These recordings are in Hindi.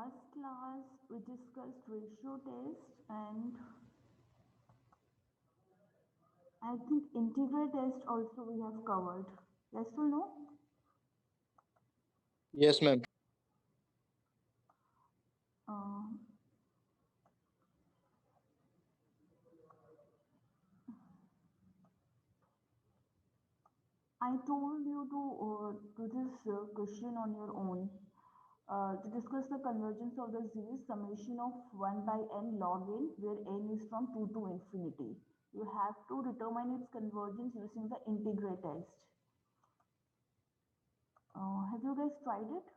last class we discussed ratio test and I think integral test also we have covered. Yes or no? Yes, ma'am. Uh, I told you to do this question on your own. To discuss the convergence of the series summation of 1 by n log n where n is from 2 to infinity. You have to determine its convergence using the integral test. Have you guys tried it?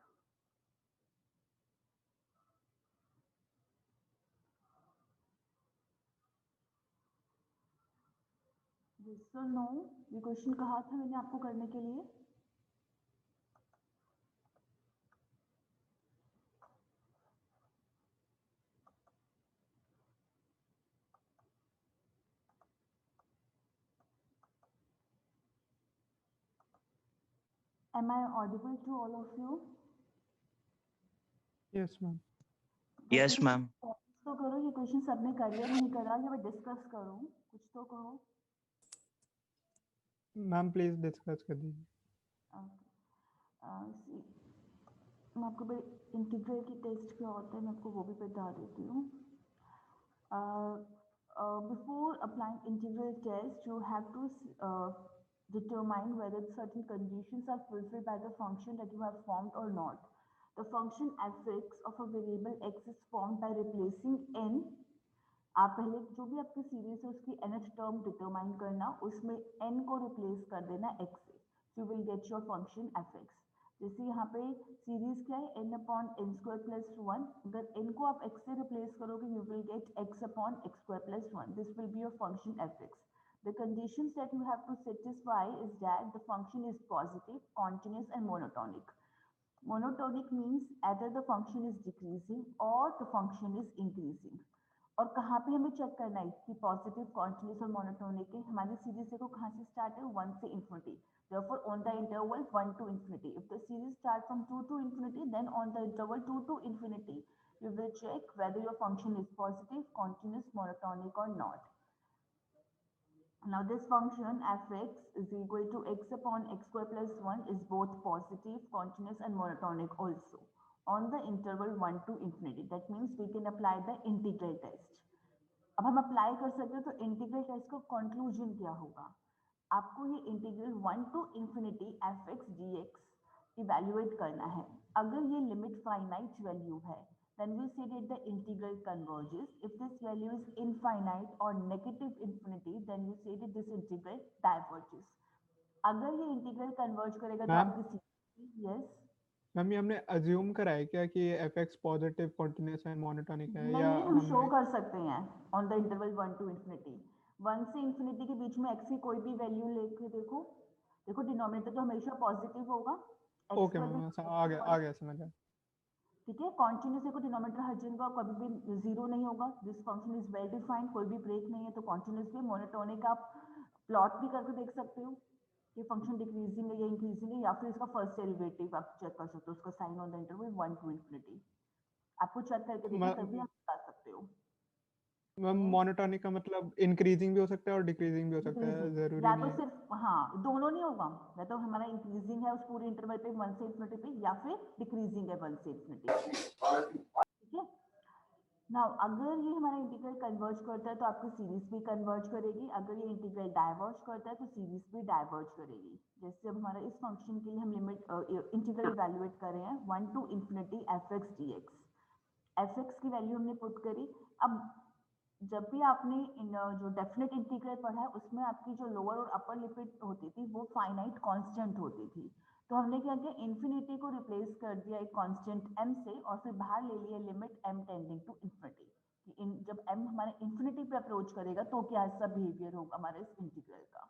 Yes or no? ये क्वेश्चन कहा था मैंने आपको करने के लिए. Am I audible to all of you? Yes, ma'am. Yes, ma'am. तो करो, ये क्वेश्चन सबने कर लिया नहीं करा, ये मैं डिस्कस करूं, कुछ तो कहो. मैम प्लीज डिस्कस कर दीजिए. मैं आपको इंटीग्रल की टेस्ट क्या होता है मैं आपको वो भी बता देती हूँ. Before applying integral test, you have to determine whether certain conditions are fulfilled by the function that you have formed or not. The function f(x) of a variable x is formed by replacing n. आप पहले जो भी आपकी सीरीज है उसकी nth टर्म डिटरमाइन करना, उसमें n को रिप्लेस कर देना x से. You will get your function f(x). जैसे यहाँ पे सीरीज क्या है n upon n square plus 1. अगर n को आप x से रिप्लेस करोगे you will get x upon x square plus 1. This will be your function f(x). The conditions that you have to satisfy is that the function is positive, continuous and monotonic. Monotonic means either the function is decreasing or the function is increasing. और कहाँ पे हमें चेक करना है कि पॉजिटिव, कॉन्टिन्यूस और मोनोटोनिक है. हमारी सीरीज देखो कहाँ से स्टार्ट है, 1 से infinity. Therefore, on the interval 1 to infinity. If the series starts from 2 to infinity, then on the interval 2 to infinity, you will check whether your function is positive, continuous, monotonic or not. Now this function f(x) is equal to x upon x square plus 1 is both positive, continuous and monotonic also on the interval 1 to infinity. That means we can apply the integral test. अब हम अप्लाई कर सकते हैं तो इंटीग्रल टेस्ट का कंक्लूजन क्या होगा. आपको ये integral 1 to infinity f(x) dx evaluate करना है. अगर ये लिमिट फाइनाइट वैल्यू है then we say that the integral converges. If this value is infinite or negative infinity, then we say that this integral diverges. अगर ये इंटीग्रल कन्वर्ज करेगा तो आपकी yes मैम ये हमने अज्यूम करा है क्या कि f(x) positive, continuous and monotonic है, या नहीं, हम शो कर सकते हैं on the interval 1 to infinity. 1 से इंफिनिटी के बीच में x की कोई भी वैल्यू लेके देखो डिनोमिनेटर तो हमेशा पॉजिटिव होगा. ओके मैम, आ गया समझ गया. ठीक है. कॉन्टिन्यूस देखो डिनोमिनेटर हर जगह कभी भी जीरो नहीं होगा. This function is well defined, कोई भी ब्रेक नहीं है तो कॉन्टिन्यूस भी. मोनोटोनिक आप प्लॉट भी करके देख सकते हो कि फंक्शन डिक्रीजिंग है या इंक्रीजिंग है, या फिर इसका फर्स्ट डेरिवेटिव आप चेक कर सकते हो, उसका sign on the interval 1 to infinity. आपको चेक करके देखना तभी आप बता सकते हो. मैम मोनोटोनिक का मतलब इंक्रीजिंग भी हो सकता है और डिक्रीजिंग भी हो सकता है, जरूरी या नहीं तो है. सिर्फ हाँ दोनों नहीं होगा, या तो हमारा इंक्रीजिंग है उस पूरे इंटरवल पे 1 से इंफिनिटी पे, या फिर डिक्रीजिंग है 1 से इंफिनिटी. ठीक है. नाउ अगर ये हमारा इंटीग्रल कन्वर्ज करता है तो आपकी सीरीज भी कन्वर्ज करेगी. अगर ये इंटीग्रल डाइवर्ज करता है तो सीरीज भी डाइवर्ज करेगी. जैसे अब हमारा इस फंक्शन के लिए हम लिमिट इंटीग्रल इवैल्यूएट कर रहे हैं 1 to infinity f(x) dx. f(x) की वैल्यू हमने पुट करी. अब जब भी आपने जो डेफिनेट इंटीग्रल पढ़ा है उसमें आपकी जो लोअर और अपर लिमिट होती थी वो फाइनाइट कांस्टेंट होती थी. तो हमने क्या किया, इन्फिनिटी को रिप्लेस कर दिया एक कांस्टेंट m से और फिर बाहर ले लिया limit m tending to infinity. जब m हमारे इंफिनिटी पे अप्रोच करेगा तो क्या सा बिहेवियर होगा हमारे इस इंटीग्रल का.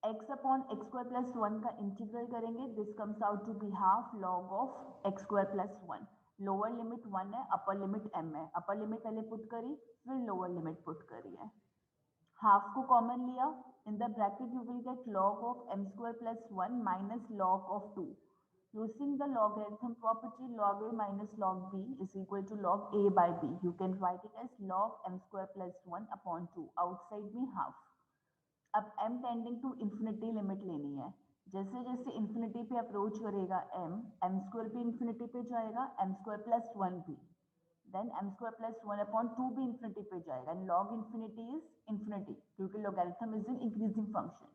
x upon x square plus 1 का इंटीग्रल करेंगे. This comes out to be half log of x square plus 1. Lower limit 1 है, अपर लिमिट m है. अपर लिमिट पहले पुट करी, फिर लोअर लिमिट पुट करी है. हाफ को कॉमन लिया. In the bracket you will gate log of m square plus 1 minus log of 2. Using the logarithm property, log a minus log b is equal to log a by b. You can write it as log m square plus 1 upon 2. Outside में half. अब m tending to infinity limit लेनी है. जैसे जैसे इन्फिनिटी पे अप्रोच करेगा m स्क्वायर भी इन्फिनिटी पे जाएगा, m स्क्वायर प्लस 1 भी, then m square plus 1 upon 2 भी इन्फिनिटी पे जाएगा. And log infinity is infinity क्योंकि logarithm is an increasing function.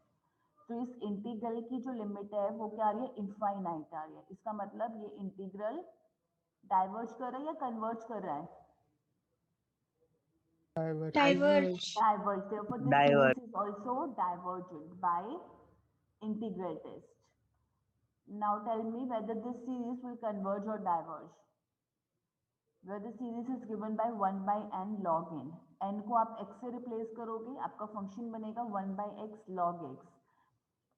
तो इस इंटीग्रल की जो लिमिट है वो क्या आ रही है, इनफाइनाइट आ रही है. इसका मतलब ये इंटीग्रल डाइवर्ज कर रहा है या कन्वर्ज कर रहा है? Diverge. Diverge. Diverge. Therefore, this Diverge. series is also divergent by integral test. Now tell me whether this series will converge or diverge. Where the series is given by 1 by n log n. n को आप x से रिप्लेस करोगे, आपका फंक्शन बनेगा 1 by x log x.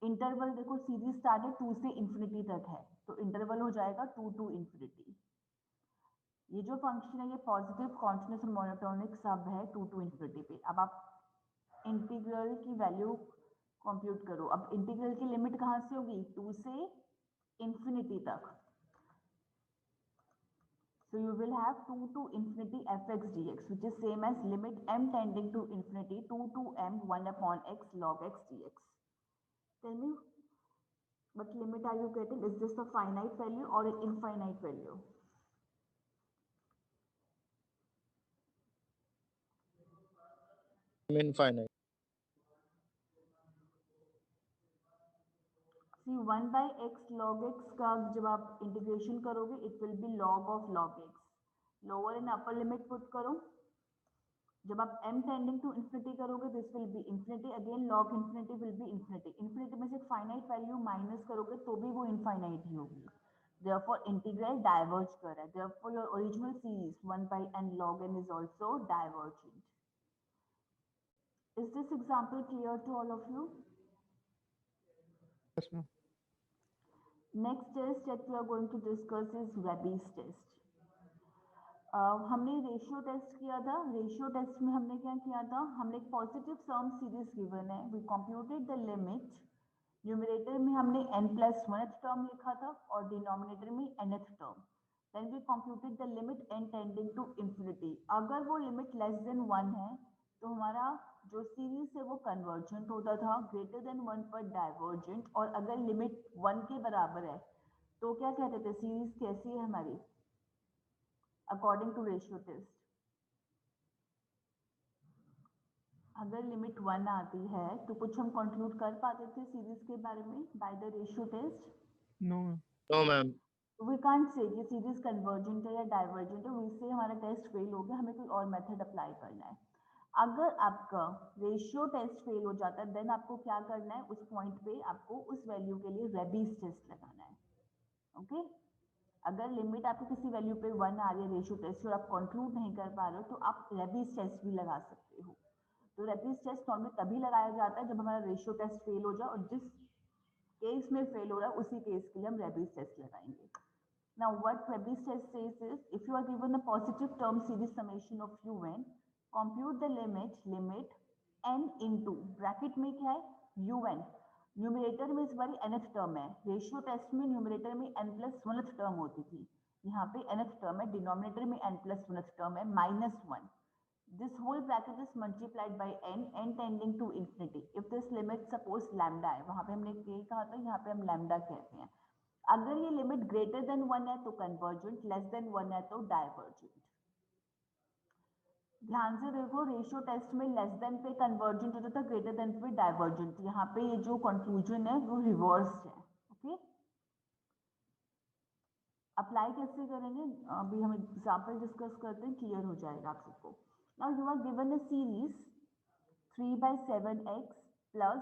Interval देखो सीरीज स्टार्ट है 2 से इंफिनिटी तक है, तो इंटरवल हो जाएगा 2 to इंफिनिटी. ये जो फंक्शन है ये पॉजिटिव कॉन्टिन्यूस और मोनोटोनिक सब है 2 to इंफिनिटी पे. अब आप इंटीग्रल की वैल्यू कंप्यूट करो. अब इंटीग्रल की लिमिट कहाँ से होगी, 2 से इंफिनिटी तक. So you will have 2 to infinity fx dx, which is same as limit m tending to infinity 2 to m 1 upon x log x dx. Tell me, what limit are you getting? Is this a finite value or an infinite value? Infinite. See 1 by x log x का जब आप इंटीग्रेशन करोगे it will be log of log x. Lower and upper limit put करो. जब आप m टेंडिंग टू इंफिनिटी करोगे this will be infinity, again log infinity will be infinity. Infinity में से फाइनाइट वैल्यू माइनस करोगे तो भी वो इनफाइनाइट ही होगी. Therefore integral diverge कर रहा है. Therefore your original series 1 by n log n is also divergent. Is this example clear to all of you? Yes, ma'am. Next test that we are going to discuss is Rabi's test. हमने रेशियो टेस्ट किया था. रेशियो टेस्ट में हमने क्या किया था, हमने एक पॉजिटिव सम सीरीज गिवन है. We computed the limit. Numerator में हमने n प्लस 1th टर्म लिखा था और डिनोमिनेटर में nth term. Then we computed the limit n tending to infinity. अगर वो लिमिट लेस देन 1 है तो हमारा जो सीरीज है वो कन्वर्जेंट होता था, ग्रेटर देन 1 पर डाइवर्जेंट. और अगर लिमिट 1 के बराबर है तो क्या कहते थे, सीरीज कैसी है हमारी अकॉर्डिंग टू रेशियो टेस्ट. अगर लिमिट 1 आती है तो कुछ हम कंक्लूड कर पाते थे सीरीज के बारे में by the ratio test. No, ma'am. No, ma'am. We can't say कि सीरीज कन्वर्जेंट है या डाइवर्जेंट है. इससे हमारा टेस्ट फेल हो गया, हमें कोई और मेथड अप्लाई करना है. अगर आपका रेशियो टेस्ट फेल हो जाता है देन आपको क्या करना है, उस पॉइंट पे आपको उस वैल्यू के लिए रेबीज टेस्ट लगाना है. ओके अगर लिमिट आपको किसी वैल्यू पे 1 आ रही है रेशियो टेस्ट और आप कंक्लूड नहीं कर पा रहे हो तो आप रेबीज टेस्ट भी लगा सकते हो. तो रेबीज टेस्ट नॉर्मली तभी लगाया जाता है जब हमारा रेशियो टेस्ट फेल हो जाए, और जिस केस में फेल हो रहा है उसी केस के लिए हम रेबीज टेस्ट लगाएंगे. Now what Rabi's test says is, if you are given a positive term series summation of un, compute the limit n into bracket में क्या है un. न्यूमरेटर में इस बारी nth टर्म है. रेशियो टेस्ट में न्यूमरेटर में n प्लस 1th टर्म होती थी, यहाँ पे nth टर्म है. डिनोमिनेटर में n प्लस 1th टर्म है -1. This whole bracket is multiplied by n tending to infinity. If this limit suppose lambda है, वहाँ पे हमने k कहा था, यहाँ पे हम lambda कहते हैं. अगर ये लिमिट ग्रेटर देन 1 है तो कन्वर्जेंट, लेस देन 1 है तो डाइवर्जेंट. ध्यान से देखो रेशियो टेस्ट में लेस देन पे कन्वर्जेंट होता था, ग्रेटर देन पे डाइवर्जेंट. यहाँ पे ये जो कंक्लूजन है वो रिवर्स है. ओके अप्लाई कैसे करेंगे अभी हम एग्जांपल डिस्कस करते हैं, क्लियर हो जाएगा आप सबको. Now you are given a series 3 by 7x plus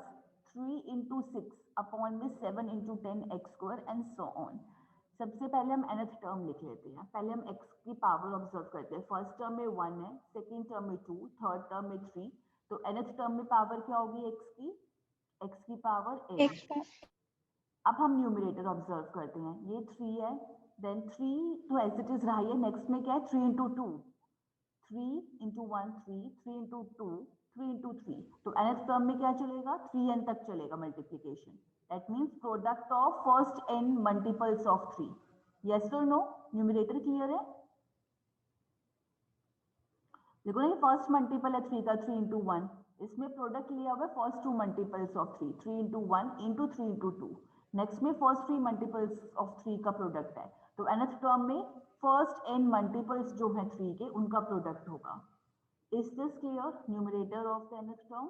3 into 6 upon में 7 into 10x square and so on. सबसे पहले हम nth टर्म लिख लेते हैं. पहले हम x की पावर ऑब्जर्व करते हैं. फर्स्ट टर्म में 1 है, सेकेंड टर्म में 2, थर्ड टर्म में 3. तो nth टर्म में पावर क्या होगी x की पावर 8. अब हम न्यूमरेटर ऑब्जर्व करते हैं. ये 3 है, देन 3 तो एज इट इज रहा है. नेक्स्ट में क्या है 3 into 2, 3 into 1 3, 3 into 2 3 into 3. तो nth टर्म में क्या चलेगा 3n तक चलेगा multiplication. That means product of first n multiples of 3. Yes or no? Numerator clear है? देखो ना, फर्स्ट मल्टीपल है 3 का, 3 into 1. इसमें प्रोडक्ट लिया हुआ है first two multiples of 3, 3 into 1 into 3 into 2. Next में फर्स्ट 3 मल्टीपल्स ऑफ 3 का प्रोडक्ट है, तो nth टर्म में फर्स्ट n मल्टीपल्स जो है 3 के उनका प्रोडक्ट होगा. Is this clear? Numerator of the nth term.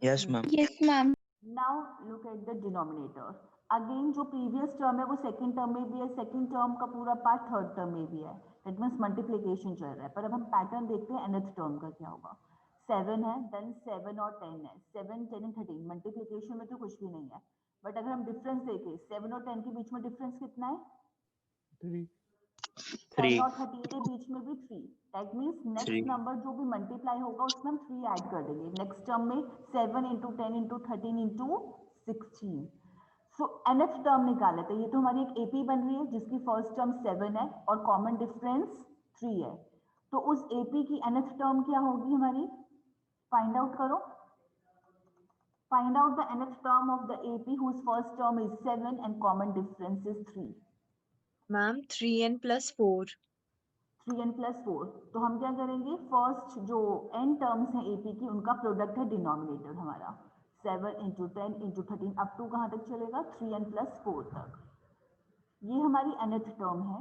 Yes, ma'am. Yes, ma'am. Now look at the denominator. Again जो प्रीवियस टर्म है वो सेकंड टर्म में भी है, सेकंड टर्म का पूरा पार्ट थर्ड टर्म में भी है. दैट मीन्स मल्टीप्लिकेशन चल रहा है. पर अब हम पैटर्न देखते हैं nth टर्म का क्या होगा. 7 है, देन 7 और 10 है. 7, 10 एंड 13 मल्टीप्लिकेशन में तो कुछ भी नहीं है. बट अगर हम डिफरेंस देखें 7 और 10 के बीच में डिफरेंस कितना है? 3. 10 और 13 के बीच में भी 3. That means next 3. नंबर जो भी मल्टीप्लाई होगा उसमें हम 3 ऐड कर देंगे. नेक्स्ट टर्म में 7 into 10 into 13 into 16. सो nth टर्म निकाल लेते हैं. ये तो हमारी एक AP बन रही है जिसकी फर्स्ट टर्म 7 है और कॉमन डिफरेंस 3 है. तो उस AP की nth टर्म क्या होगी हमारी? फाइंड आउट करो. Find out the nth term of the AP whose first term is 7 and common difference is 3. Ma'am, 3n plus 4. 3n plus 4. तो हम क्या करेंगे, फर्स्ट जो n टर्म्स हैं AP की उनका प्रोडक्ट है डिनोमिनेटर हमारा. 7 into 10 into 13 अप टू कहाँ तक चलेगा? 3n plus 4 तक. ये हमारी nth टर्म है.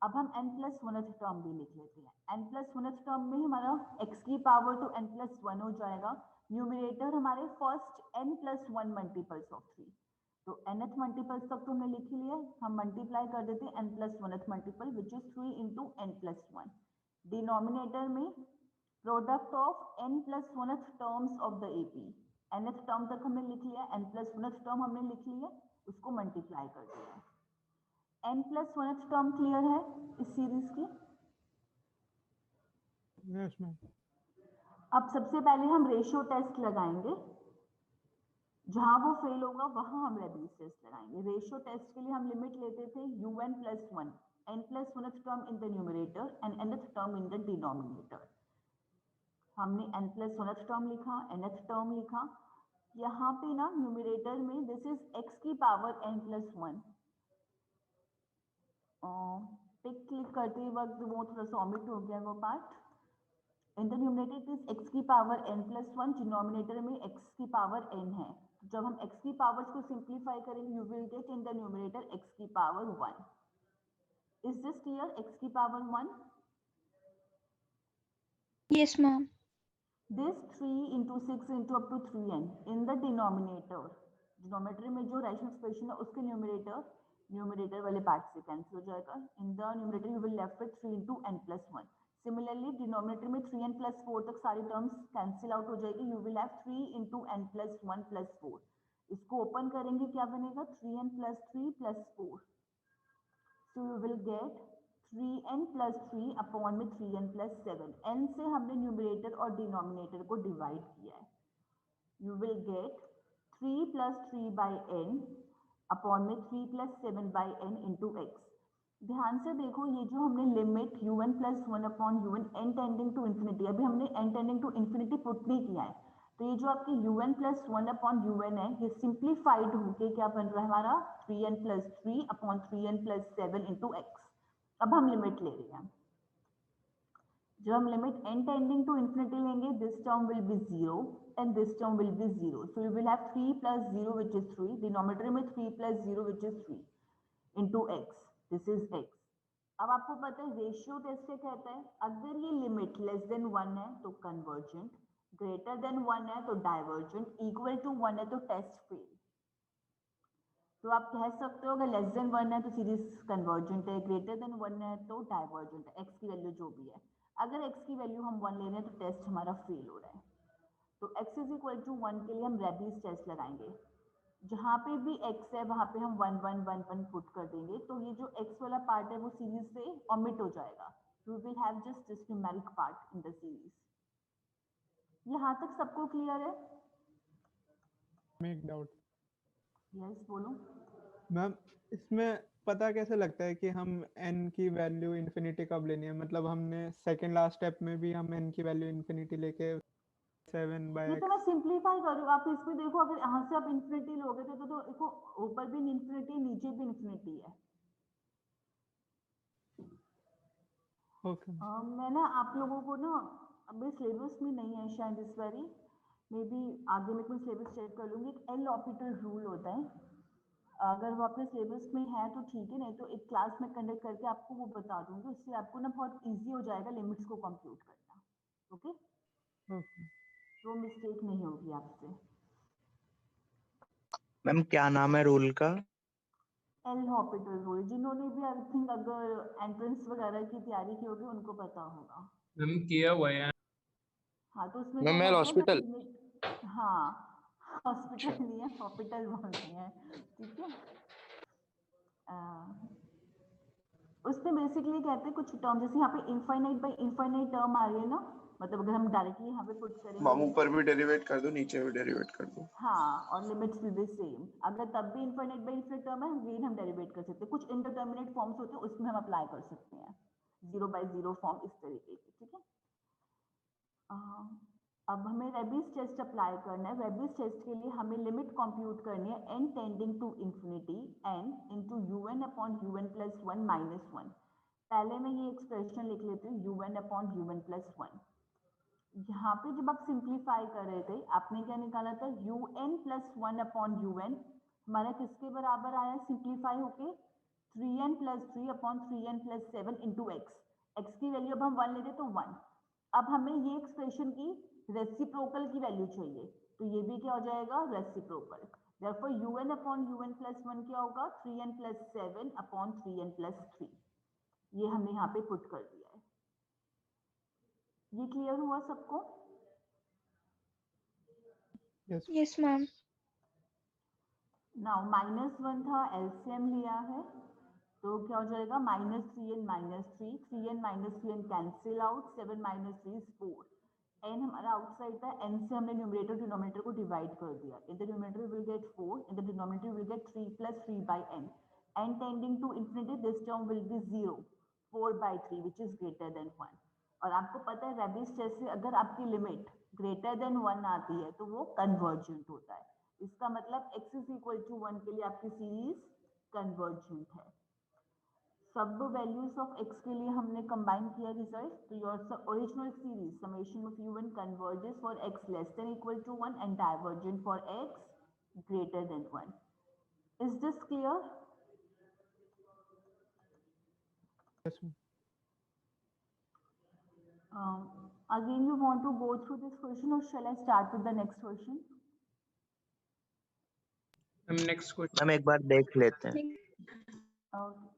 अब हम n plus 1th टर्म भी लिख लेते हैं. n plus 1th टर्म में हमारा x की पावर टू n plus 1 हो जाएगा. न्यूमरेटर हमारे first n plus 1 multiples of 3. तो nth मल्टीपल्स तक तो हमने लिख ही लिया. हम मल्टीप्लाई कर देते हैं n plus 1th multiple which is 3 into n plus 1. Denominator में product of n plus 1th terms of the AP. nth term तक हमने लिख लिया, n plus 1th टर्म हमने लिख लिया, उसको मल्टीप्लाई कर दिया. n plus 1th term clear है इस सीरीज की? Yes, ma'am. अब सबसे पहले हम रेशियो टेस्ट लगाएंगे. जहां वो फेल होगा वहां हम रेबीज टेस्ट लगाएंगे. रेशियो टेस्ट के लिए हम लिमिट लेते थे un plus 1, n plus 1th term in the numerator and nth term in the denominator. हमने n plus 1th टर्म लिखा, nth टर्म लिखा. यहाँ पे ना न्यूमरेटर में दिस इज x की पावर n plus 1. टिक क्लिक करते वक्त वो थोड़ा सा ओमिट हो गया वो part. In the numerator it is x की पावर n plus 1. डिनोमिनेटर में x की पावर n है. जब हम x की पावर्स को सिंप्लीफाई करेंगे you will get in the numerator x की power 1. Is this clear? x की power 1. Yes, ma'am. This 3 into 6 into up to 3n in the denominator. Denominator में जो रैशनल एक्सप्रेशन है उसके न्यूमरेटर वाले पार्ट से कैंसिल हो जाएगा. इन the numerator you will left with 3 into n plus 1. Similarly denominator में 3n plus 4 तक सारी टर्म्स कैंसिल आउट हो जाएगी. You will have 3 into n plus 1 plus 4. इसको ओपन करेंगे क्या बनेगा? 3n plus 3 plus 4. So you will get 3n plus 3 upon में 3n plus 7. n से हमने न्यूमरेटर और डिनोमिनेटर को डिवाइड किया है. You will get 3 plus 3 by n upon में 3 plus 7 by n into x. ध्यान से देखो ये जो हमने limit un plus 1 upon un n tending to infinity, अभी हमने n tending to infinity put नहीं किया है. तो ये जो आपकी un plus 1 अपॉन un है ये सिंप्लीफाइड होके क्या बन रहा है हमारा 3n plus 3 upon 3n plus 7 into x. अब हम लिमिट ले रहे हैं. जब हम limit n tending to infinity लेंगे this term will be 0 and this term will be 0. So you will have 3 plus 0 which is 3. Denominator में 3 plus 0 which is 3 into x. This is x. अब आपको पता है रेशियो टेस्ट से कहता है अगर ये लिमिट लेस देन 1 है तो कन्वर्जेंट, ग्रेटर देन 1 है तो डाइवर्जेंट, इक्वल टू 1 है तो टेस्ट फेल. तो आप कह सकते हो अगर लेस देन 1 है तो सीरीज कन्वर्जेंट है, ग्रेटर देन 1 है तो डाइवर्जेंट है. x की वैल्यू जो भी है, अगर x की वैल्यू हम 1 ले रहे हैं तो टेस्ट हमारा फेल हो रहा है. तो x इज इक्वल टू 1 के लिए हम रेबीज टेस्ट लगाएंगे. जहाँ पे भी x है वहाँ पे हम 1 1 1 1 पुट कर देंगे. तो ये जो x वाला पार्ट है वो सीरीज से ओमिट हो जाएगा. We will have just this numeric part in the series. यहाँ तक सबको क्लियर है? Make doubt. यस बोलो. मैम इसमें पता कैसे लगता है कि हम n की वैल्यू इन्फिनिटी कब लेनी है? मतलब हमने सेकंड लास्ट स्टेप में भी हम n की वैल्यू इन्फिनिटी लेके 7 by ये तो x. मैं सिंप्लीफाई करूँ, आप इसमें देखो, अगर यहाँ से आप इन्फिनिटी लोगे तो देखो ऊपर भी इन्फिनिटी नीचे भी इन्फिनिटी है। Okay. मैं ना आप लोगों को ना अभी सिलेबस में नहीं है शायद इस बारी, मे बी आगे मैं कोई सिलेबस चेक कर लूँगी। एक एल ऑर्बिटल रूल होता है, अगर वो अपने सिलेबस में है तो ठीक है, नहीं तो एक क्लास में कंडक्ट करके आपको वो बता दूंगी, उससे आपको ना बहुत इजी हो जाएगा लिमिट्स को कंप्यूट करना। Okay, Okay. तो मिस्टेक नहीं होगी आपसे। मैम क्या नाम है रूल का? एल ऑर्बिटल रूल, जिन्होंने भी आई थिंक अगर एंट्रेंस वगैरह की तैयारी की होगी उनको पता होगा। मैम किया हुआ है। हाँ, तो उसमें मैम क्या मेल कहते हैं हॉस्पिटल। हाँ, हॉस्पिटल नहीं है, हॉस्पिटल बोलते हैं, ठीक है। उसमें बेसिकली कहते हैं कुछ टर्म, जैसे यहाँ पे इनफाइनाइट बाय इनफाइनाइट टर्म आ रही है ना, मतलब अगर हम डायरेक्टली यहाँ पे पुट करेंगे माम ऊपर भी डेरिवेट कर दो, नीचे भी डेरिवेट कर दो। हाँ, और लिमिट्स विल बी सेम। अगर तब भी इनफाइनाइट बाय इनफाइनाइट टर्म है, अगेन हम डेरिवेट कर सकते हैं। कुछ इंडिटरमिनेट फॉर्म्स होते हैं उसमें हम अप्लाई कर सकते हैं, 0 बाय 0 फॉर्म इस तरीके की, ठीक है। अब हमें रेबिस टेस्ट अप्लाई करना है। रेबिस टेस्ट के लिए हमें लिमिट कंप्यूट करनी है, n tending to infinity n into u n upon u n plus one minus one. पहले मैं ये एक्सप्रेशन लिख लेती हूँ, u n upon u n plus one. यहाँ पे जब आप सिंप्लीफाई कर रहे थे आपने क्या निकाला था, u n plus one upon u n हमारा किसके बराबर आया सिंप्लीफाई होके, 3n plus three upon 3n plus seven into x. X की वैल्यू अब हम 1 लेते तो 1। अब हमें ये एक्सप्रेशन की रेसिप्रोकल की वैल्यू चाहिए, तो ये भी क्या हो जाएगा, reciprocal. therefore un upon un plus one क्या होगा, 3n plus seven upon 3n plus three. ये हमने यहाँ पे पुट कर दिया है। ये क्लियर हुआ सबको? Yes. Yes, ma'am. नाउ -1 था, एलसीएम लिया है तो क्या हो जाएगा, -3n minus three, 3n minus 3n cancel out, 7 minus 3 is 4। n हमारा आउटसाइड था, n से हमने न्यूमरेटर डिनोमिनेटर को डिवाइड कर दिया। In the numerator will get 4, in the denominator will get 3 plus 3 by n tending to infinity, this term will be 0, 4 by 3 which is greater than 1। और आपको पता है रेबिस टेस्ट से अगर आपकी लिमिट ग्रेटर देन 1 आती है तो वो कन्वर्जेंट होता है। इसका मतलब x इज इक्वल टू 1 के लिए आपकी सीरीज कन्वर्जेंट है। सब वैल्यूज ऑफ x के लिए हमने कंबाइन किया रिजल्ट, तो your original series summation of u1 converges for x less than equal to 1 and divergent for x greater than 1। Is this clear? Yes, ma'am. Again you want to go through this question or shall I start with the next question? Ma'am next question. Ma'am एक बार देख लेते हैं। Okay.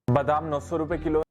बादाम 900 रुपए kilo.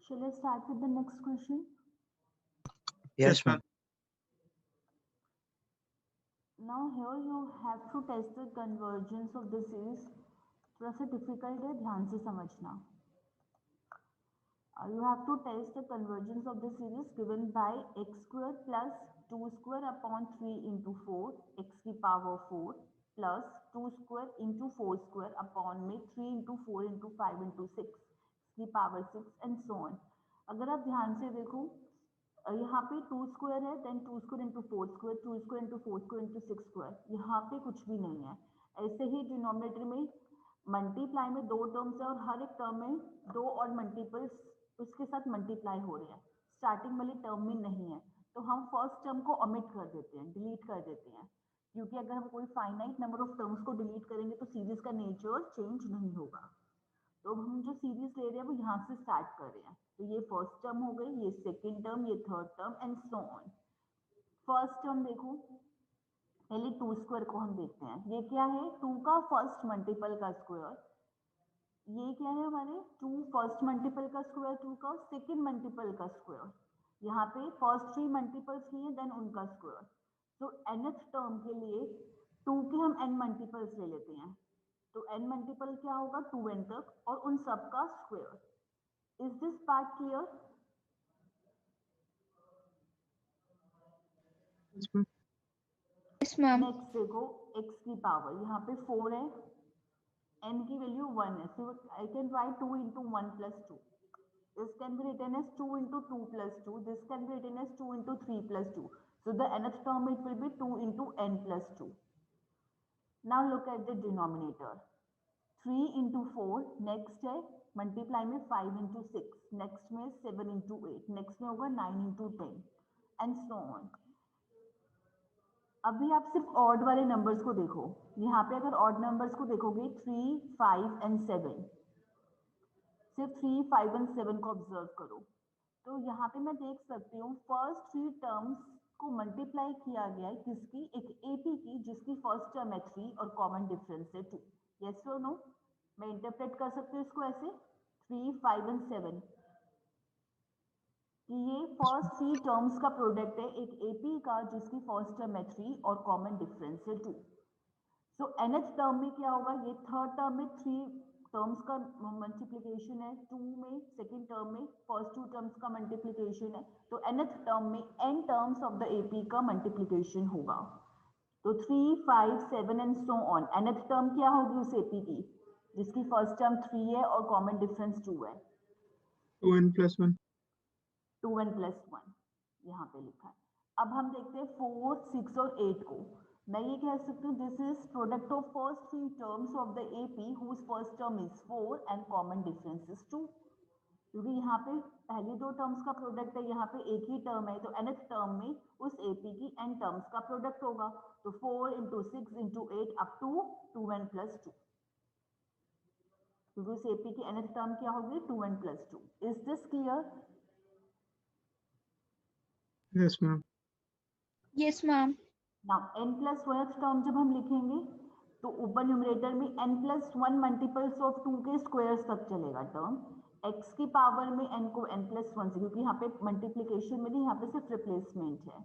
Shall I start with the next question? Yes, ma'am. Now here you have to test the convergence of the series. थोड़ा सा difficult है, ध्यान से समझना. You have to test the convergence of the series given by x square plus 2 square upon 3 into 4 x की power 4 plus 2 square into 4 square upon में 3 into 4 into 5 into 6 की power 6 and so on. अगर आप ध्यान से देखो यहाँ पे 2 स्क्वायर है, then 2 square into 4 square, 2 square into 4 square into 6 square, यहाँ पे कुछ भी नहीं है. ऐसे ही डिनोमिनेटर में मल्टीप्लाई में 2 टर्म्स है और हर एक टर्म में 2 और मल्टीपल्स उसके साथ मल्टीप्लाई हो रहे हैं. स्टार्टिंग वाली टर्म में नहीं है, तो हम फर्स्ट टर्म को ओमिट कर देते हैं, डिलीट कर देते हैं, क्योंकि अगर हम कोई फाइनाइट नंबर ऑफ टर्म्स को डिलीट करेंगे तो सीरीज का नेचर चेंज नहीं होगा. तो हम जो सीरीज ले रहे हैं वो यहाँ से स्टार्ट कर रहे हैं. तो ये फर्स्ट टर्म हो गई, ये सेकंड टर्म, ये third term and so on. First term देखो, पहले 2 स्क्वायर को हम देखते हैं. ये क्या है? 2 का फर्स्ट मल्टीपल का स्क्वायर. ये क्या है हमारे? 2 फर्स्ट मल्टीपल का स्क्वायर, 2 का सेकंड मल्टीपल का स्क्वायर. यहाँ पे फर्स्ट 3 मल्टीपल्स लिए देन उनका स्क्वायर. तो nth टर्म के लिए 2 के हम n मल्टीपल्स ले लेते हैं. तो n मल्टीपल क्या होगा? 2n तक, और उन सब का square. Is this part clear? Yes, ma'am. Next देखो, x की पावर यहाँ पे 4 है, n की वैल्यू 1 है, so I can write 2 into 1 plus 2. This can be written as 2 into 2 plus 2. This can be written as 2 into 3 plus 2. So the nth term it will be 2 into n plus 2. Now look at the denominator. 3 into 4, next है मल्टीप्लाई में 5 into 6, नेक्स्ट में 7 into 8, नेक्स्ट में होगा 9 into 10 एंड सो ऑन. अभी आप सिर्फ ऑड वाले नंबर्स को देखो. यहाँ पे अगर ऑड नंबर्स को देखोगे 3, 5 एंड 7, सिर्फ 3, 5 एंड 7 को ऑब्जर्व करो. तो यहाँ पे मैं देख सकती हूँ फर्स्ट 3 टर्म्स को मल्टीप्लाई किया गया है किसकी? एक AP की, जिसकी फर्स्ट टर्म है 3 और कॉमन डिफरेंस है 2. यस और नो? मैं इंटरप्रेट कर सकती हूँ इसको ऐसे 3, 5 एंड 7 कि ये फर्स्ट 3 टर्म्स का प्रोडक्ट है एक AP का, जिसकी फर्स्ट टर्म है 3 और कॉमन डिफरेंस है 2. सो nth टर्म में क्या होगा? ये थर्ड टर्म में 3 टर्म्स का मल्टीप्लिकेशन है, 2 में सेकेंड टर्म में फर्स्ट 2 टर्म्स का मल्टीप्लिकेशन है, तो nth टर्म में n terms of the AP का मल्टीप्लिकेशन होगा. तो 3, 5, 7 and so on. nth term क्या होगी उस AP की, जिसकी फर्स्ट टर्म 3 है और कॉमन डिफरेंस 2 है? 2n plus 1. 2n plus 1 यहाँ पे लिखा है. अब हम देखते हैं 4, 6 और 8 को. मैं ये कह सकती हूँ this is product of first 3 terms of the AP whose first term is 4 and common difference is 2. क्योंकि यहाँ पे पहली 2 टर्म्स का प्रोडक्ट है, यहाँ पे एक ही टर्म है, तो nth टर्म में उस AP की n टर्म्स का प्रोडक्ट होगा. तो 4 into 6 into 8 up to 2n plus 2. क्योंकि उस AP की nth टर्म क्या होगी? 2n plus 2. Is this clear? Yes, ma'am. Yes, ma'am. Now n plus 1th term जब हम लिखेंगे तो ऊपर न्यूमरेटर में n plus 1 मल्टीपल्स ऑफ 2 के स्क्वायर्स तक चलेगा टर्म. x की पावर में n को n plus 1 से, क्योंकि यहाँ पे मल्टीप्लिकेशन में नहीं, यहाँ पे सिर्फ रिप्लेसमेंट है.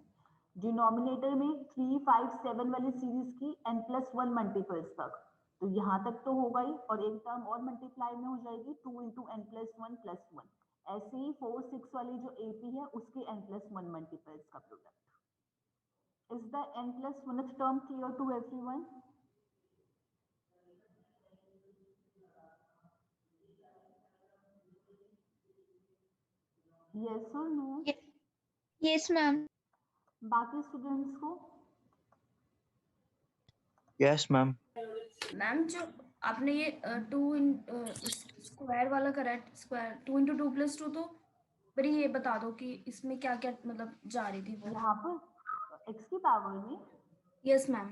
डिनोमिनेटर में 3, 5, 7 वाली सीरीज की n plus 1 मल्टीपल्स तक, तो यहाँ तक तो होगा ही, और एक टर्म और मल्टीप्लाई में हो जाएगी 2 into n plus 1 plus 1. ऐसे ही 4, 6 वाली जो AP है उसके n plus 1 मल्टीपल्स का product. Is the n plus 1th term clear to everyone? Yes or no? Yes, ma'am. बाकी स्टूडेंट्स को? Yes, ma'am. मैम जो आपने ये 2 स्क्वायर वाला करेक्ट, स्क्वायर 2 into 2 plus 2, तो पर ये बता दो कि इसमें क्या क्या मतलब जा रही थी वो. यहाँ पर x की पावर में यस मैम.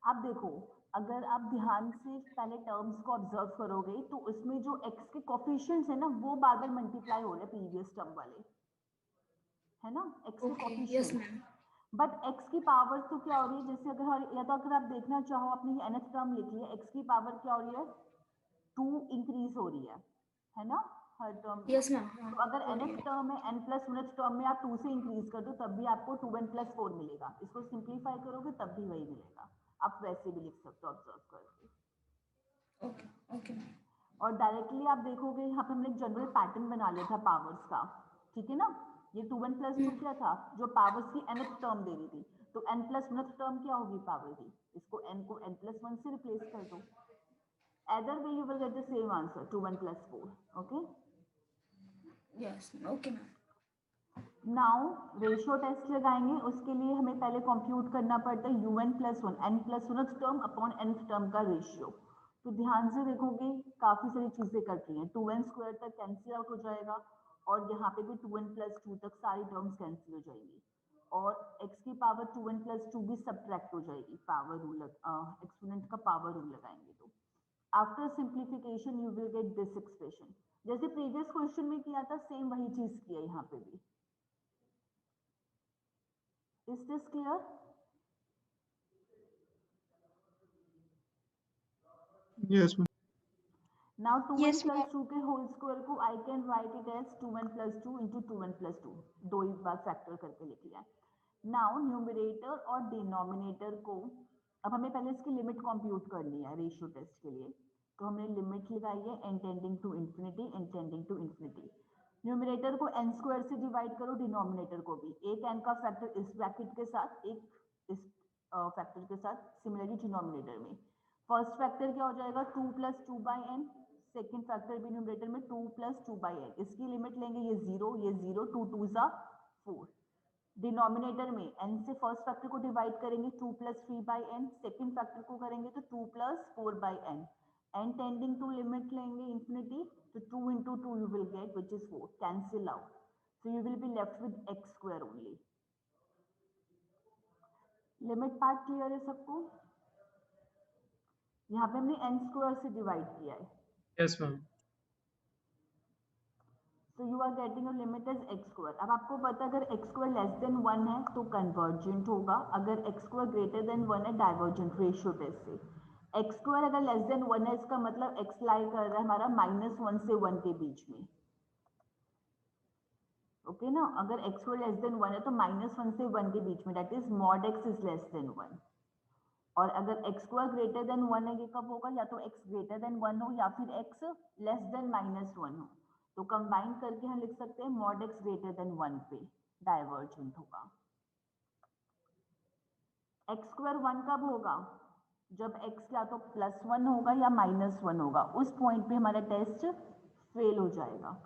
आप देखो, अगर आप ध्यान से पहले टर्म्स को ऑब्जर्व करोगे तो उसमें जो x के कोफिशिएंट्स है ना वो बार बार मल्टीप्लाई हो रहे हैं प्रीवियस टर्म वाले, है ना? x के okay. Yes coefficients. Ma'am. But x की पावर तो क्या हो रही है? जैसे अगर या तो अगर आप देखना चाहो, आपने ये nth टर्म लिखी है, x की पावर क्या हो रही है? 2 इंक्रीज हो रही है ना? हर टर्म? Yes ma'am. हाँ, तो अगर हो रही nth है। टर्म है n प्लस 1th टर्म में आप 2 से इंक्रीज कर दो तब भी आपको 2n प्लस 4 मिलेगा। इसको सिंप्लीफाई करोगे तब भी वही मिलेगा। आप वैसे भी लिख सकते हो ऑब्जर्व करके। Okay okay ma'am. और डायरेक्टली आप देखोगे यहाँ पे हमने एक जनरल पैटर्न बना लिया था पावर्स का, ठीक है ना। ये 2n प्लस 2 क्या था, जो पावर्स की nth टर्म दे रही थी, तो n प्लस 1th टर्म क्या होगी पावर की, इसको n को n प्लस 1 से रिप्लेस कर दो। either way you will get the same answer 2n plus 4. Okay, yes okay ma'am. Now ratio test लगाएंगे। उसके लिए हमें पहले कंप्यूट करना पड़ता है un plus 1 n plus 1th term upon nth term का रेशियो। तो ध्यान से देखोगे काफी सारी चीजें कट रही हैं। 2n स्क्वायर तक कैंसिल आउट हो जाएगा और यहाँ पे भी 2n प्लस 2 तक सारी टर्म्स कैंसिल हो जाएंगी और x की पावर 2n प्लस 2 भी सब्ट्रैक्ट हो जाएगी। पावर रूल एक्सपोनेंट का पावर रूल लगाएंगे तो after simplification you will get this expression. जैसे प्रीवियस क्वेश्चन में किया था सेम वही चीज किया यहाँ पे भी। Is this clear? Yes, ma'am. Now 2n Yes, plus ma'am. 2 के होल स्क्वायर को I can write it as 2n plus 2 into 2n plus 2, दो ही बार फैक्टर करके लिख लिया। नाउ न्यूमरेटर और डिनोमिनेटर को अब हमें पहले इसकी लिमिट कंप्यूट करनी है रेशियो टेस्ट के लिए। तो हमने लिमिट लगाई है n tending to infinity, n tending to infinity. Numerator को n स्क्वायर से डिवाइड करो, डिनोमिनेटर को भी। एक n का फैक्टर इस ब्रैकेट के साथ, एक इस फैक्टर के साथ, सिमिलरली डिनोमिनेटर में। फर्स्ट फैक्टर क्या हो जाएगा 2 plus 2 by n, second factor भी न्यूमरेटर में 2 प्लस 2 बाई एन। इसकी लिमिट लेंगे ये 0, 2 2 ज़ा 4। डिनोमिनेटर में n से फर्स्ट फैक्टर को डिवाइड करेंगे 2 plus 3 by n, second factor को करेंगे तो 2 plus 4 by n. N tending to limit लेंगे इंफिनिटी तो 2 इंटू 2 you will get which is 4, cancel out. So you will be left with x square only. Limit part clear है सबको? यहाँ पे हमने n स्क्वायर से डिवाइड किया है। Yes, ma'am. So you are getting a limit as x square. अब आपको पता है अगर x square less than 1 है तो कन्वर्जेंट होगा, अगर x square greater than 1 है डाइवर्जेंट रेशियो टेस्ट से। x square अगर less than 1 है इसका मतलब x लाई कर रहा है हमारा -1 से 1 के बीच में। ओके ना, अगर x square less than 1 है तो -1 से 1 के बीच में, that is mod x is less than 1। और अगर x स्क्वायर ग्रेटर देन 1 है, ये कब होगा, या तो x ग्रेटर देन 1 हो या फिर x लेस देन -1 हो। तो कंबाइन करके हम लिख सकते हैं मॉड x ग्रेटर देन 1 पे डाइवर्जेंट होगा। x स्क्वायर 1 कब होगा, जब x या तो +1 होगा या -1 होगा। उस पॉइंट पे हमारा टेस्ट फेल हो जाएगा।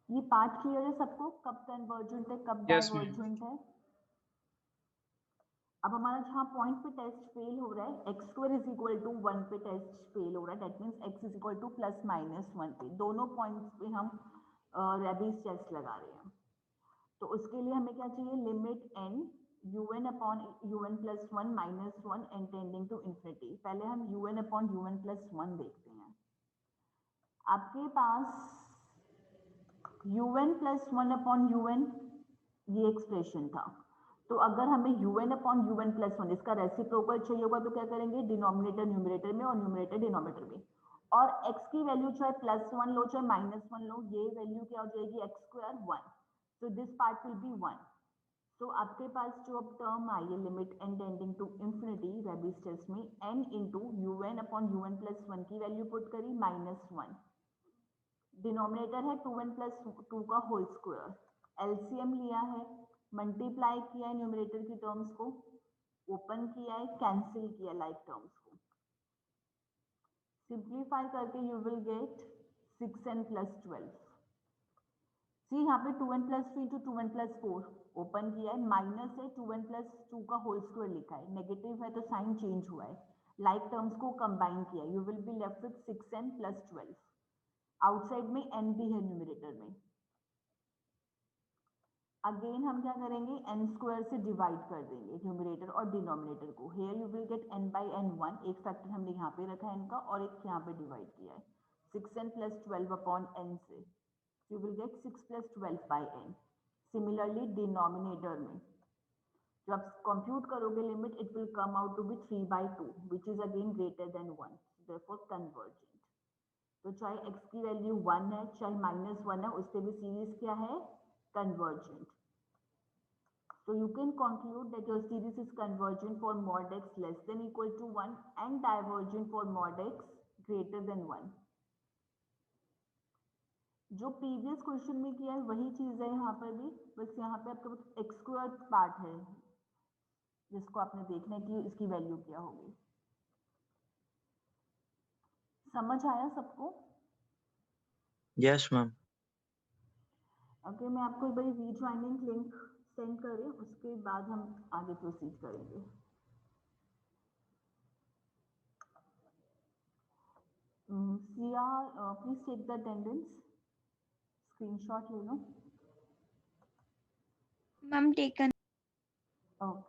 ये पार्ट क्लियर है सबको, कब कन्वर्जेंट है कब Yes, ma'am. डाइवर्जेंट है? अब हमारा जहाँ पॉइंट पे टेस्ट फेल हो रहा है x square is equal to 1 पे टेस्ट फेल हो रहा है, that means x is equal to ±1 पे। दोनों पॉइंट्स पे हम रेबीज टेस्ट लगा रहे हैं। तो उसके लिए हमें क्या चाहिए, limit n un upon un plus 1 -1 n tending to infinity. पहले हम un अपॉन un प्लस 1 देखते हैं। आपके पास un प्लस 1 अपॉन un ये एक्सप्रेशन था। तो अगर हमें un अपॉन un प्लस 1 इसका रेसिप्रोकल चाहिए होगा तो क्या करेंगे, डिनोमिनेटर न्यूमरेटर में और न्यूमरेटर डिनोमिनेटर में। और x की वैल्यू चाहे +1 लो चाहे -1 लो, ये वैल्यू क्या हो जाएगी x square 1। So this part will be 1। तो आपके पास जो अब टर्म आई है limit n tending to infinity Raabe's test में, n into un upon un plus 1 की वैल्यू पुट करी -1। डिनोमिनेटर है 2n प्लस 2 का होल स्क्वायर, एलसीएम लिया है, मल्टीप्लाई किया है न्यूमरेटर की टर्म्स को, ओपन किया है, कैंसिल किया लाइक टर्म्स को। सिंप्लीफाई करके you will gate 6n plus 12। सी यहाँ पे 2n plus 3 into 2n plus 4 open किया है, माइनस है 2n प्लस 2 का होल स्क्वायर लिखा है, नेगेटिव है तो साइन चेंज हुआ है, लाइक टर्म्स को कंबाइन किया, you will be left with 6n plus 12। Outside में n भी है न्यूमरेटर में। अगेन हम क्या करेंगे, n स्क्वायर से डिवाइड कर देंगे न्यूमरेटर और डिनोमिनेटर को। Here you will gate n by n 1, एक फैक्टर हमने यहाँ पे रखा है n का और एक यहाँ पे डिवाइड किया है 6n प्लस 12 अपॉन n से, you will get 6 plus 12 by n। Similarly denominator में जब कंप्यूट करोगे limit, it will come out to be 3/2 which is again greater than 1, therefore convergent. तो चाहे x की वैल्यू 1 है चाहे -1 है, उस पे भी सीरीज क्या है, convergent. So you can conclude that your series is convergent for mod x less than equal to 1 and divergent for mod x greater than 1. जो प्रीवियस क्वेश्चन में किया है वही चीज है यहाँ पर भी, बस यहाँ पे आपके पास एक्स स्क्वायर पार्ट है जिसको आपने देखना है कि इसकी वैल्यू क्या होगी. समझ आया सबको? Yes, ma'am. ओके मैं आपको एक बार रीजॉइनिंग लिंक सेंड करें, उसके बाद हम आगे प्रोसीड करेंगे. Siya please take the attendance, screenshot ले लो. Ma'am taken. ओके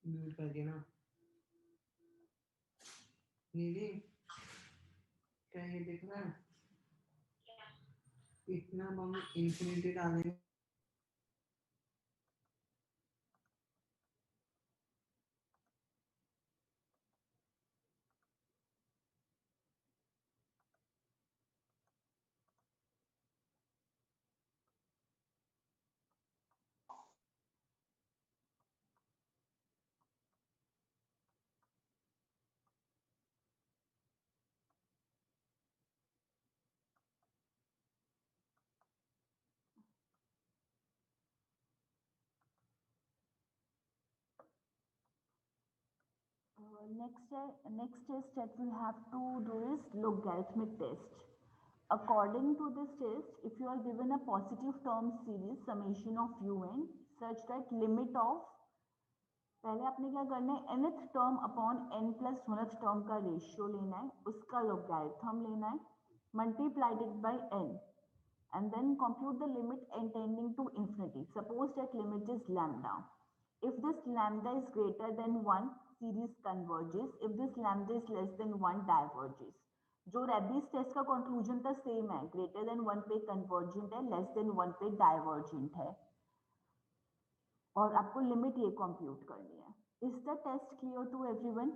म्यूट कर दिया ना. नीली क्या ये देख रहा है? इतना हम इंफिनिटी डालेंगे. next test that we have to do is logarithmic test. According to this test, if you are given a positive term series summation of un such that limit of, पहले आपने क्या करना है, nth term upon n plus 1th term का रेशियो लेना है, उसका logarithm लेना है, multiplied it by n and then compute the limit n tending to infinity. Suppose that limit is lambda. If this lambda is greater than 1, series converges. If this lambda is less than 1, diverges. जो रेबिस टेस्ट का कंक्लूजन था सेम है, ग्रेटर देन 1 पे कन्वर्जेंट है, लेस देन 1 पे डाइवर्जेंट है, और आपको लिमिट ये कंप्यूट करनी है. Is the test clear to everyone?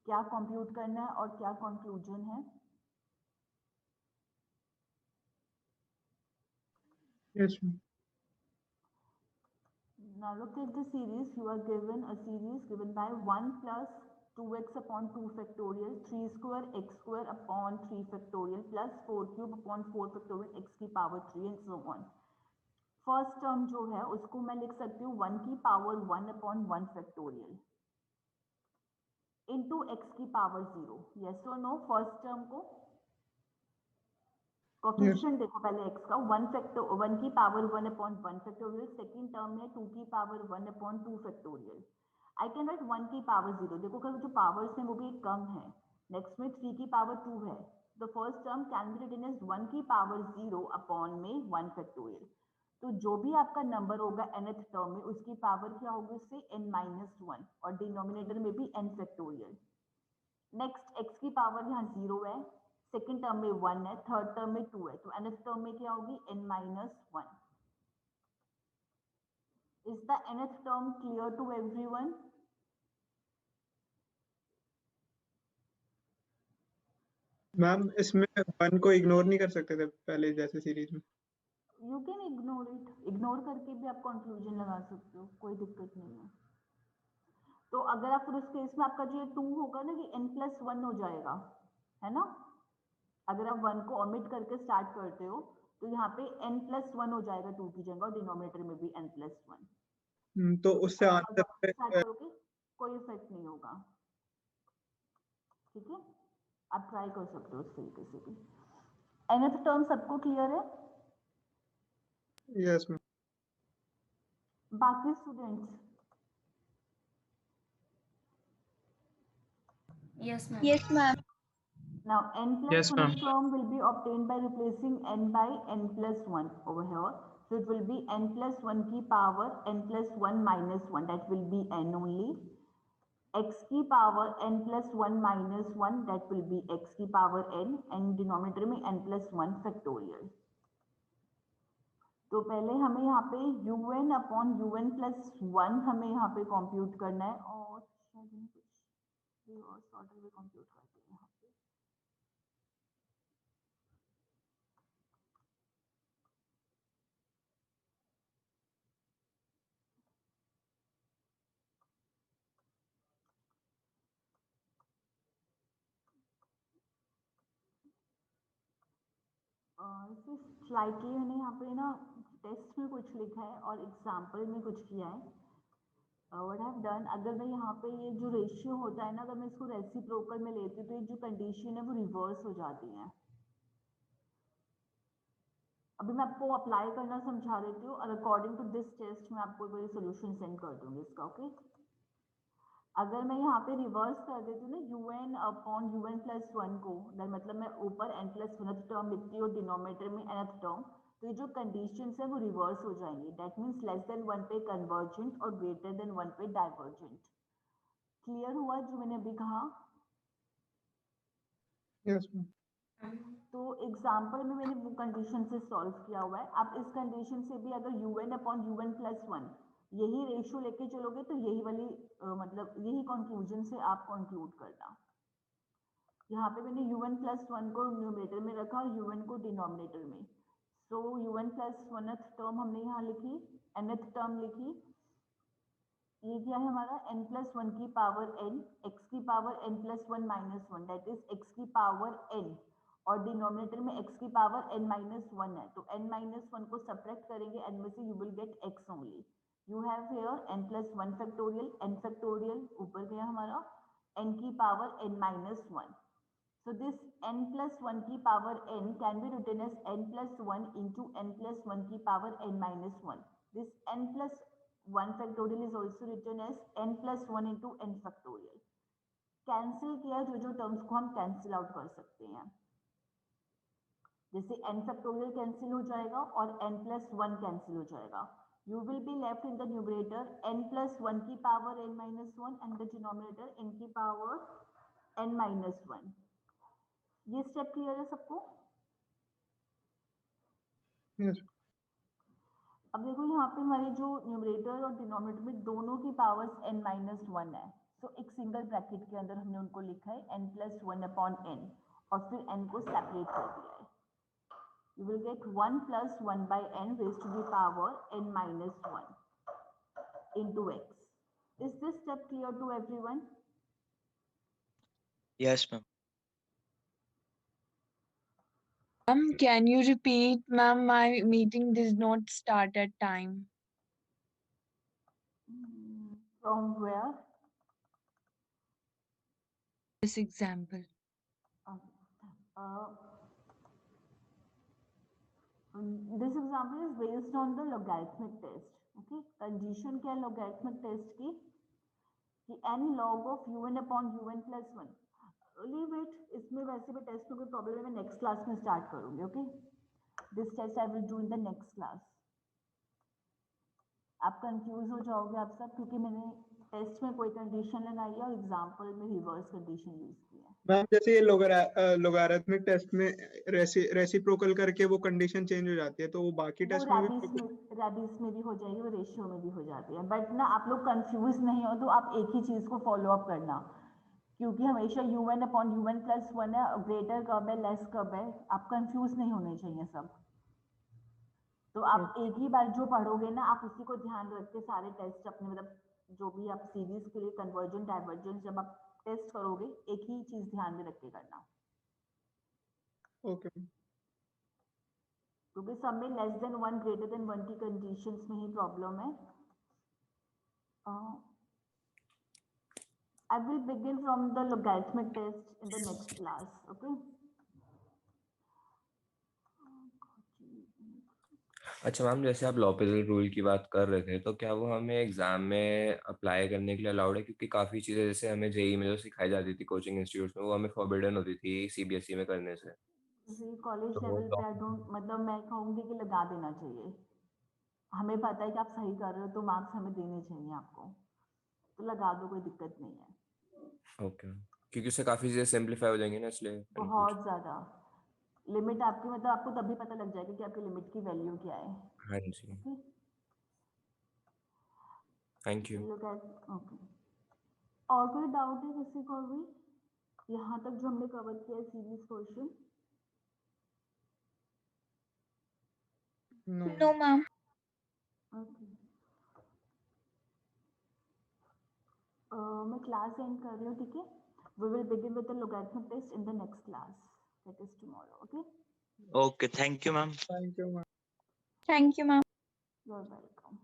क्या कंप्यूट करना है और क्या कंक्लूजन है? Yes, ma'am. Now look at the series. You are given a series given by 1 plus 2x upon 2 factorial, 3 square x square upon 3 factorial plus 4 cube upon 4 factorial x की power 3 and so on. First term जो है उसको मैं लिख सकती हूँ 1 की power 1 upon 1 factorial into x की पावर 0. यस और नो? फर्स्ट टर्म को कोफिशिएंट देखो पहले x का 1 की power 1 upon 1 factorial. Second term में 2 की power 1 upon 2 factorial. I can write 1 की पावर 0. देखो कल जो पावर्स हैं वो भी कम है. नेक्स्ट में 3 की पावर 2 है. The first term can be written as 1 की पावर 0 अपॉन में 1 फैक्टोरियल. तो जो भी आपका नंबर होगा nth टर्म में उसकी पावर क्या होगी उससे n-1 और डिनोमिनेटर में भी n फैक्टोरियल. नेक्स्ट x की पावर यहाँ 0 है, सेकंड टर्म में 1 है, थर्ड टर्म में 2 है, तो nth टर्म में क्या होगी n-1. Is the nth term clear to everyone? Ma'am इसमें 1 को इग्नोर नहीं कर सकते थे पहले जैसे सीरीज में? You can ignore it. Ignore करके भी आप कंक्लूजन लगा सकते हो, कोई दिक्कत नहीं है. तो अगर आप फिर उस केस में आपका जो ये 2 होगा ना कि n+1 हो जाएगा, है ना? अगर आप 1 को ओमिट करके स्टार्ट करते हो तो यहाँ पे n+1 हो जाएगा 2 की जगह और डिनोमिनेटर में भी n+1. तो उससे आप आंसर स्टार्ट करोगे कोई इफेक्ट नहीं होगा. ठीक है, आप ट्राई कर सकते हो उस तरीके से भी. nth टर्म सबको क्लियर है? Yes ma'am. बाकी students? Yes, ma'am. Yes, ma'am. Now n+1 Yes, ma'am. term will be obtained by replacing n by n+1 over here. So it will be n+1 की power n+1 minus 1, that will be n only. X की power n+1 minus 1, that will be x की power n, and denominator में n+1 factorial. तो पहले हमें यहाँ पे un अपॉन un+1 हमें यहाँ पे कंप्यूट करना है और शायद हम कुछ रिवर्स ऑर्डर में कंप्यूट करते हैं यहाँ पे. स्लाइडली मैंने यहाँ पे ना टेस्ट में कुछ लिखा है और एग्जाम्पल में कुछ किया है. व्हाट हैव डन, अगर मैं यहाँ पे ये जो रेशियो होता है ना, अगर मैं इसको रेसिप्रोकल में लेती हूँ तो ये जो कंडीशन है वो रिवर्स हो जाती है. अभी मैं आपको अप्लाई करना समझा देती हूँ और अकॉर्डिंग टू दिस टेस्ट मैं आपको कोई सोल्यूशन सेंड कर दूंगी इसका. ओके, अगर मैं यहाँ पे रिवर्स कर देती हूँ ना un अपॉन un+1 को, मतलब मैं ऊपर n+1th टर्म लिखती हूँ डिनोमिनेटर में nth टर्म, तो ये जो कंडीशंस है वो रिवर्स हो जाएंगी. दैट मीन्स लेस देन 1 पे कन्वर्जेंट और ग्रेटर देन 1 पे डाइवर्जेंट. क्लियर हुआ जो मैंने अभी कहा? Yes ma'am. तो एग्जाम्पल में मैंने वो कंडीशन से सॉल्व किया हुआ है. आप इस कंडीशन से भी अगर un अपॉन un+1 यही रेशियो लेके चलोगे तो यही वाली मतलब यही कंक्लूजन से आप कंक्लूड करना. यहाँ पे मैंने un+1 को न्यूमरेटर में रखा और un को डिनोमिनेटर में. सो un+1th टर्म हमने यहाँ लिखी, nth टर्म लिखी. ये क्या है हमारा n+1 की पावर n, x की power n+1 minus 1, that is x की पावर n और डिनोमिनेटर में x की पावर n-1 है. तो n-1 को सब्ट्रैक्ट करेंगे n में से, you will gate x only. You have here n+1 factorial, n factorial ऊपर गया हमारा, n की power n-1. So this n+1 की power n can be written as n+1 into n+1 की power n-1. This n+1 factorial is also written as n+1 into n factorial. Cancel किया जो टर्म्स को हम कैंसिल आउट कर सकते हैं, जैसे n factorial कैंसिल हो जाएगा और n+1 कैंसिल हो जाएगा. You will be left in the numerator n+1 की power n-1 and the denominator n की पावर n-1. ये स्टेप क्लियर है सबको? यस. अब देखो यहाँ पे हमारे जो न्यूमरेटर और डिनोमिनेटर में दोनों की पावर्स n-1 है. तो एक सिंगल ब्रैकेट के अंदर हमने उनको लिखा है n+1 अपॉन n और फिर n को सेपरेट कर दिया है. You will get 1 plus 1 by n raised to the power n minus 1 into x. Is this step clear to everyone? Yes, ma'am. Can you repeat, ma'am? My meeting does not start at time. From where? This example. Uh, this example is based on the logarithmic test. Okay, condition क्या है logarithmic test की कि n log of un upon un plus 1. Leave it. इसमें वैसे भी टेस्ट में कोई प्रॉब्लम है, मैं नेक्स्ट क्लास में स्टार्ट करूंगी. Okay, this test I will do in the next class. आप कंफ्यूज हो जाओगे आप सब, क्योंकि मैंने टेस्ट में कोई कंडीशन लगाई है और एग्जांपल में रिवर्स कंडीशन यूज की है. मैम जैसे ये लोगारिथमिक टेस्ट में रेसिप्रोकल करके वो कंडीशन चेंज हो जाती है, तो वो बाकी वो टेस्ट में भी रैबिस में भी हो जाएगी, वो रेशियो में भी हो जाती है. बट ना आप लोग कंफ्यूज नहीं हो तो आप एक ही चीज को फॉलो अप करना, क्योंकि हमेशा un अपॉन un प्लस 1 है, ग्रेटर कब है लेस कब है, आप कंफ्यूज नहीं होने चाहिए सब. तो आप एक ही बार जो पढ़ोगे ना, आप उसी को ध्यान रख के सारे टेस्ट अपने मतलब जो भी आप सीरीज के लिए कन्वर्जन डाइवर्जेंस जब आप टेस्ट करोगे, एक ही चीज ध्यान में रख के करना. ओके. क्योंकि सब में लेस देन 1 ग्रेटर देन 1 की कंडीशंस में ही प्रॉब्लम है. I will begin from the logarithmic test in the next class. Okay. अच्छा मैम, जैसे आप लॉपेजल रूल की बात कर रहे थे, तो क्या वो हमें एग्जाम में अप्लाई करने के लिए अलाउड है? क्योंकि काफी चीजें जैसे हमें जेई में जो सिखाई जाती थी कोचिंग इंस्टीट्यूट में, वो हमें फॉरबिडन होती थी सीबीएसई में करने से. जी कॉलेज तो लेवल पे आई डोंट, मतलब मैं कहूँगी कि लगा देना चाहिए. हमें पता है कि आप सही कर रहे हो, तो मार्क्स हमें देने चाहिए आपको, तो लगा दो, कोई दिक्कत नहीं है. ओके, क्योंकि उससे काफी चीजें सिंप्लीफाई हो जाएंगी ना, इसलिए मैंने पूछा. बहुत ज्यादा लिमिट आपकी, मतलब आपको तभी पता लग जाएगा कि आपकी लिमिट की वैल्यू क्या है. हाँ जी, ओके, थैंक यू. ओके. और कोई डाउट है किसी को भी यहाँ तक जो हमने कवर किया है series question? No, ma'am. Okay. मैं क्लास एंड कर रही हूँ, ठीक है. We will begin with the logarithmic test in the next class, that is tomorrow. Okay, Okay, thank you, ma'am. Thank you ma'am. Thank you, ma'am. You are welcome.